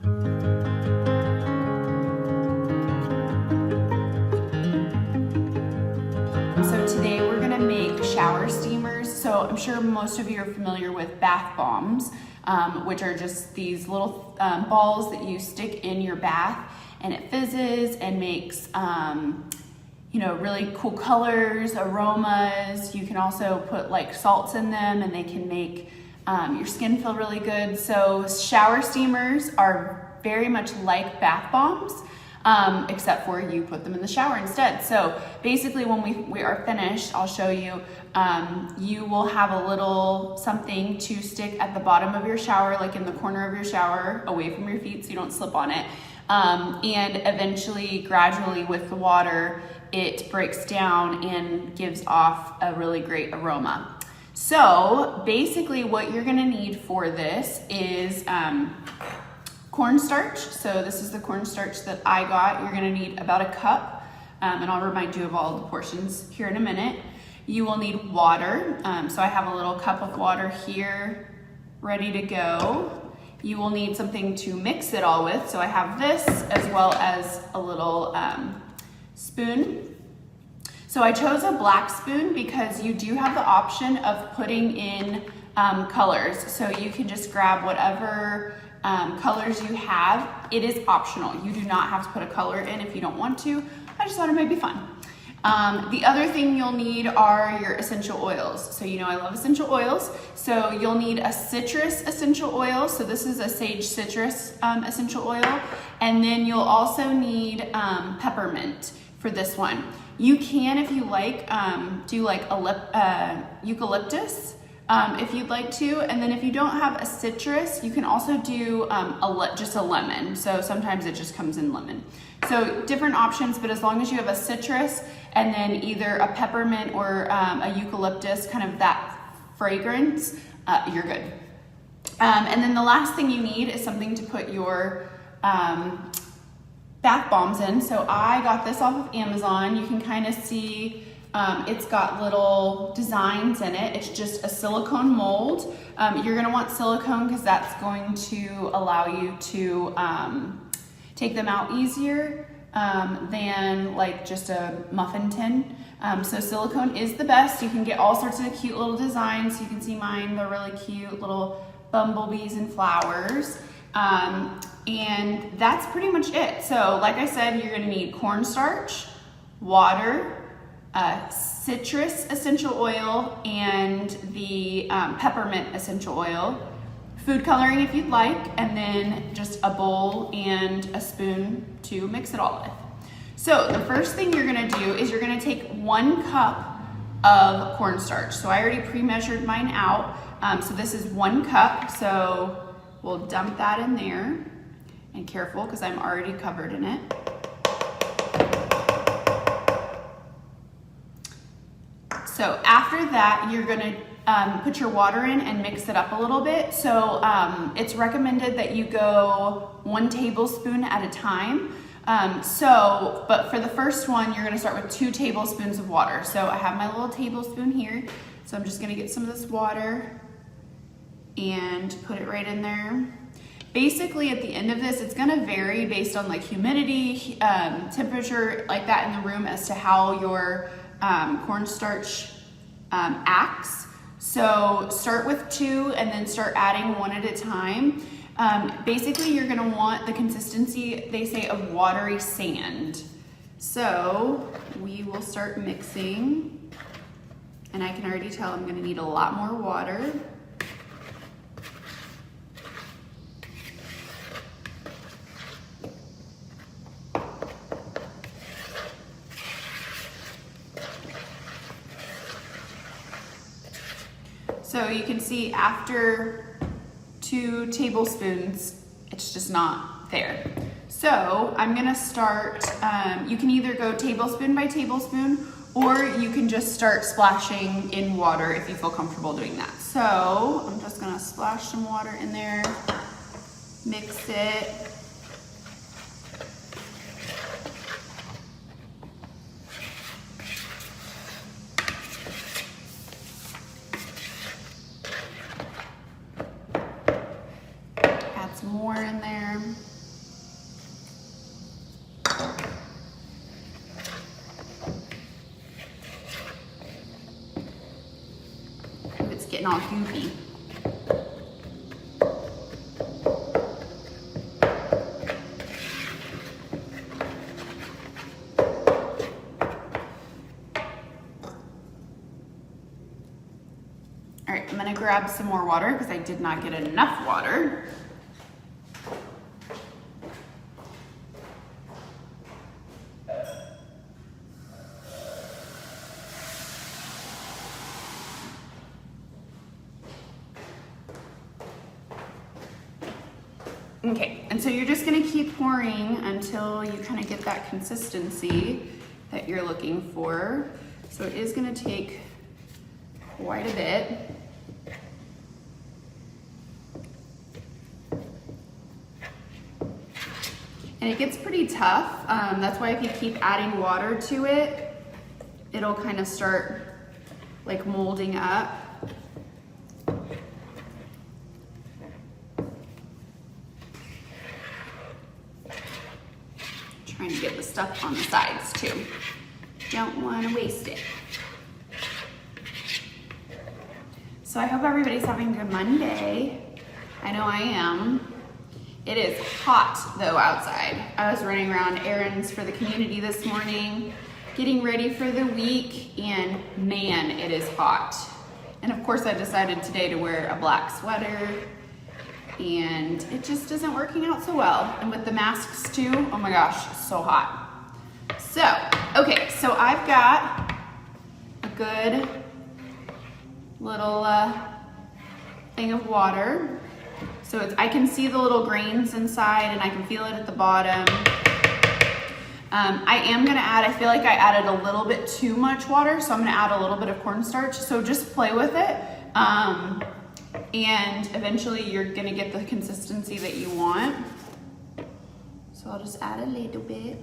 So today we're gonna make shower steamers. So I'm sure most of you are familiar with bath bombs, which are just these little balls that you stick in your bath, and it fizzes and makes really cool colors, aromas. You can also put like salts in them and they can make your skin feel really good. So shower steamers are very much like bath bombs, except for you put them in the shower instead. So basically when we are finished, I'll show you, you will have a little something to stick at the bottom of your shower, like in the corner of your shower, away from your feet so you don't slip on it. And eventually, gradually with the water, it breaks down and gives off a really great aroma. So basically what you're gonna need for this is cornstarch. So this is the cornstarch that I got. You're gonna need about a cup, and I'll remind you of all the portions here in a minute. You will need water. So I have a little cup of water here ready to go. You will need something to mix it all with. So I have this as well as a little spoon. So I chose a black spoon because you do have the option of putting in colors. So you can just grab whatever colors you have. It is optional. You do not have to put a color in if you don't want to. I just thought it might be fun. The other thing you'll need are your essential oils. So I love essential oils. So you'll need a citrus essential oil. So this is a sage citrus essential oil. And then you'll also need peppermint for this one. You can, if you like, do like eucalyptus if you'd like to. And then if you don't have a citrus, you can also do just a lemon. So sometimes it just comes in lemon. So different options, but as long as you have a citrus and then either a peppermint or a eucalyptus, kind of that fragrance, you're good. And then the last thing you need is something to put your bath bombs in. So I got this off of Amazon. You can kind of see it's got little designs in it. It's just a silicone mold. You're gonna want silicone because that's going to allow you to take them out easier than like just a muffin tin. So silicone is the best. You can get all sorts of cute little designs. You can see mine, they're really cute, little bumblebees and flowers. And that's pretty much it. So like I said, you're gonna need cornstarch, water, citrus essential oil, and the peppermint essential oil, food coloring if you'd like, and then just a bowl and a spoon to mix it all with. So the first thing you're gonna do is you're gonna take 1 cup of cornstarch. So I already pre-measured mine out. So this is 1 cup. So we'll dump that in there, and careful because I'm already covered in it. So after that, you're gonna put your water in and mix it up a little bit. So it's recommended that you go 1 tablespoon at a time. But for the first one, you're gonna start with 2 tablespoons of water. So I have my little tablespoon here. So I'm just gonna get some of this water and put it right in there. Basically at the end of this, it's gonna vary based on like humidity, temperature, like that in the room as to how your cornstarch acts. So start with 2 and then start adding 1 at a time. Basically you're gonna want the consistency, they say, of watery sand. So we will start mixing, and I can already tell I'm gonna need a lot more water. So you can see after 2 tablespoons, it's just not there. So I'm gonna start, you can either go tablespoon by tablespoon, or you can just start splashing in water if you feel comfortable doing that. So I'm just gonna splash some water in there, mix it. Add some more in there. there. Ooh, it's getting all goopy. All right, I'm gonna grab some more water because I did not get enough water. Okay, and so you're just gonna keep pouring until you kind of get that consistency that you're looking for. So it is gonna take quite a bit. And it gets pretty tough. That's why if you keep adding water to it, it'll kind of start like molding up. Trying to get the stuff on the sides too. Don't want to waste it. So I hope everybody's having a good Monday. I know I am. It is hot though outside. I was running around errands for the community this morning, getting ready for the week, and man, it is hot. And of course I decided today to wear a black sweater, and it just isn't working out so well. And with the masks too, oh my gosh, so hot. So, okay, so I've got a good little thing of water. So I can see the little grains inside and I can feel it at the bottom. I am gonna add, I feel like I added a little bit too much water, so I'm gonna add a little bit of cornstarch. So just play with it. And eventually you're gonna get the consistency that you want. So I'll just add a little bit.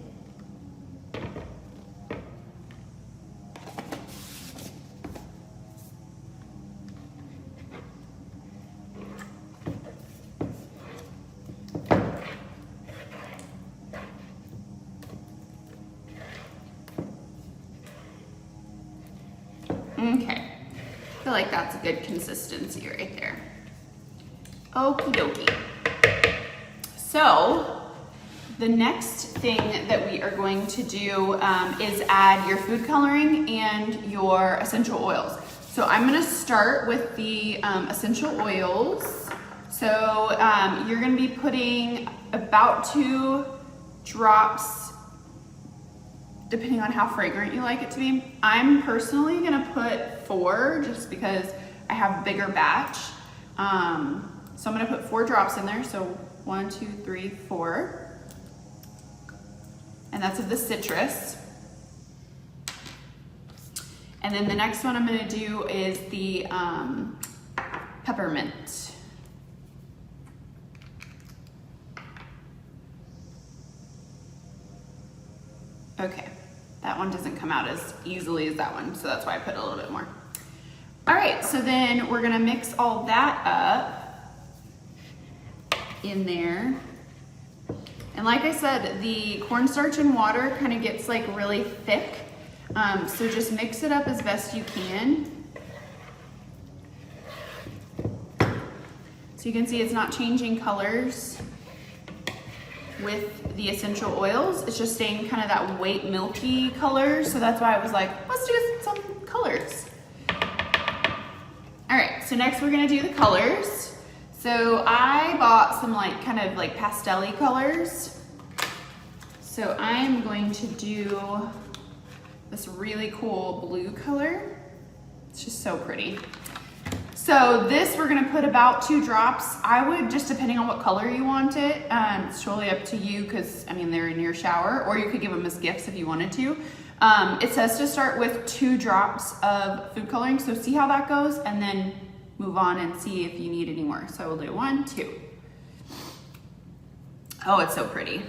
Okay, I feel like that's a good consistency right there. Okie dokie. So the next thing that we are going to do is add your food coloring and your essential oils. So I'm gonna start with the essential oils. So you're gonna be putting about 2 drops, depending on how fragrant you like it to be. I'm personally gonna put 4 just because I have a bigger batch. So I'm gonna put 4 drops in there. So 1, 2, 3, 4. And that's of the citrus. And then the next one I'm gonna do is the peppermint. Okay, that one doesn't come out as easily as that one, so that's why I put a little bit more. All right, so then we're gonna mix all that up in there. And like I said, the cornstarch and water kind of gets like really thick. So just mix it up as best you can. So you can see it's not changing colors with the essential oils. It's just staying kind of that white milky color. So that's why I was like, let's do some colors. All right, so next we're gonna do the colors. So I bought some like kind of like pastel-y colors. So I'm going to do this really cool blue color. It's just so pretty. So this we're gonna put about 2 drops. I would, just depending on what color you want it, it's totally up to you because I mean they're in your shower, or you could give them as gifts if you wanted to. It says to start with 2 drops of food coloring, so see how that goes and then move on and see if you need any more. So we'll do 1, 2. Oh, it's so pretty.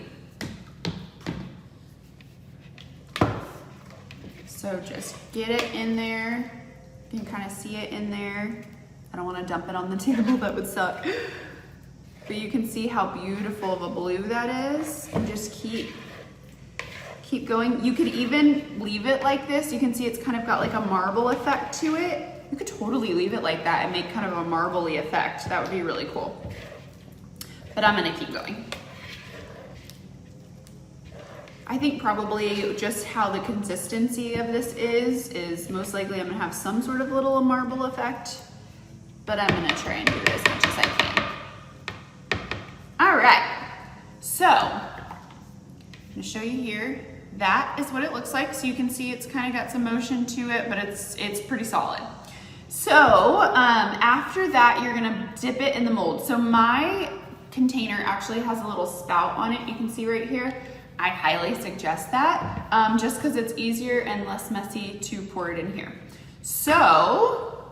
So just get it in there. You can kind of see it in there. I don't want to dump it on the table, that would suck. but you can see how beautiful of a blue that is. And just keep going. You could even leave it like this. You can see it's kind of got like a marble effect to it. You could totally leave it like that and make kind of a marbly effect. That would be really cool. But I'm gonna keep going. I think probably just how the consistency of this is most likely I'm gonna have some sort of little marble effect, but I'm gonna try and do it as much as I can. All right, so I'm gonna show you here. That is what it looks like. So you can see it's kind of got some motion to it, but it's pretty solid. So after that, you're gonna dip it in the mold. So my container actually has a little spout on it. You can see right here. I highly suggest that just because it's easier and less messy to pour it in here. So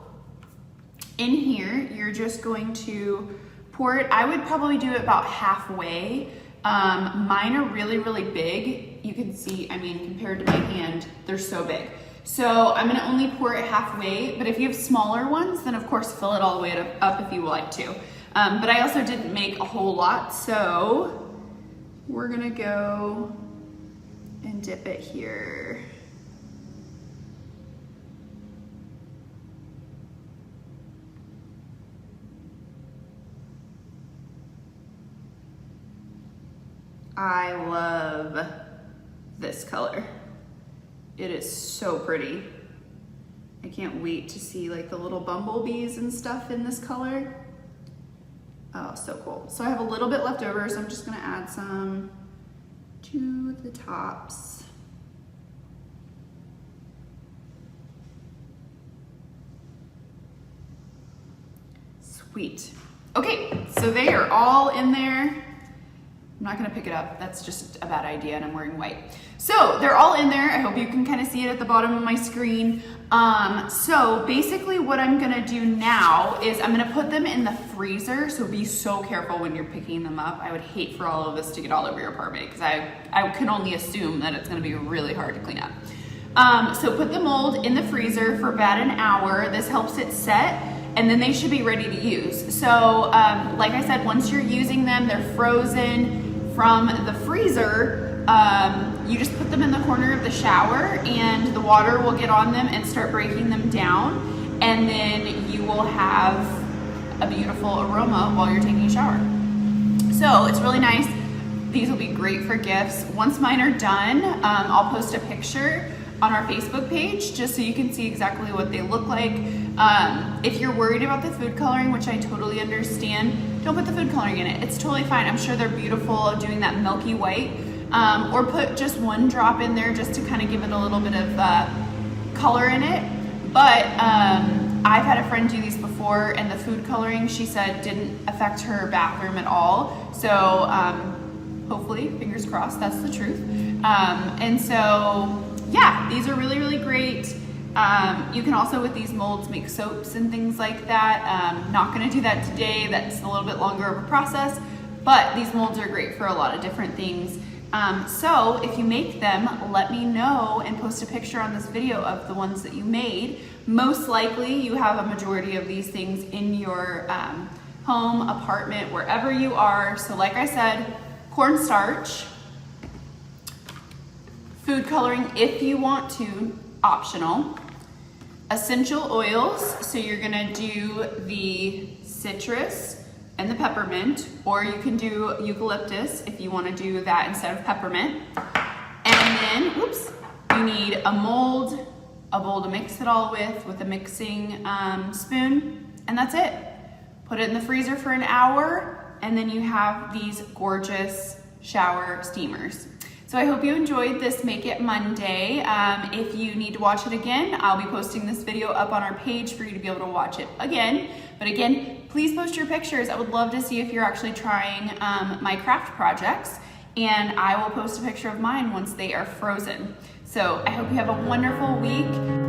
in here, you're just going to pour it. I would probably do it about halfway. Mine are really, really big. You can see, I mean, compared to my hand, they're so big. So I'm gonna only pour it halfway, but if you have smaller ones, then of course fill it all the way up if you would like to. But I also didn't make a whole lot, so we're gonna go and dip it here. I love this color. It is so pretty. I can't wait to see like the little bumblebees and stuff in this color. Oh, so cool. So I have a little bit left over, so I'm just gonna add some to the tops. Sweet. Okay, so they are all in there. I'm not gonna pick it up. That's just a bad idea, and I'm wearing white. So they're all in there. I hope you can kind of see it at the bottom of my screen. So basically what I'm gonna do now is I'm gonna put them in the freezer. So be so careful when you're picking them up. I would hate for all of this to get all over your apartment because I can only assume that it's gonna be really hard to clean up. So put the mold in the freezer for about an hour. This helps it set, and then they should be ready to use. So like I said, once you're using them, they're frozen from the freezer. You just put them in the corner of the shower and the water will get on them and start breaking them down. And then you will have a beautiful aroma while you're taking a shower. So it's really nice. These will be great for gifts. Once mine are done, I'll post a picture on our Facebook page just so you can see exactly what they look like. If you're worried about the food coloring, which I totally understand, don't put the food coloring in it. It's totally fine. I'm sure they're beautiful doing that milky white. Or put just one drop in there just to kind of give it a little bit of color in it. But I've had a friend do these before, and the food coloring, she said, didn't affect her bathroom at all. So hopefully, fingers crossed, that's the truth. And so, yeah, these are really, really great. You can also, with these molds, make soaps and things like that. Not gonna do that today. That's a little bit longer of a process, but these molds are great for a lot of different things. So if you make them, let me know and post a picture on this video of the ones that you made. Most likely you have a majority of these things in your home, apartment, wherever you are. So like I said, cornstarch, food coloring if you want to, optional, essential oils, so you're gonna do the citrus and the peppermint, or you can do eucalyptus if you want to do that instead of peppermint. And then, oops, you need a mold, a bowl to mix it all with a mixing spoon, and that's it. Put it in the freezer for an hour, and then you have these gorgeous shower steamers. So I hope you enjoyed this Make It Monday. If you need to watch it again, I'll be posting this video up on our page for you to be able to watch it again. But again, please post your pictures. I would love to see if you're actually trying my craft projects, and I will post a picture of mine once they are frozen. So I hope you have a wonderful week.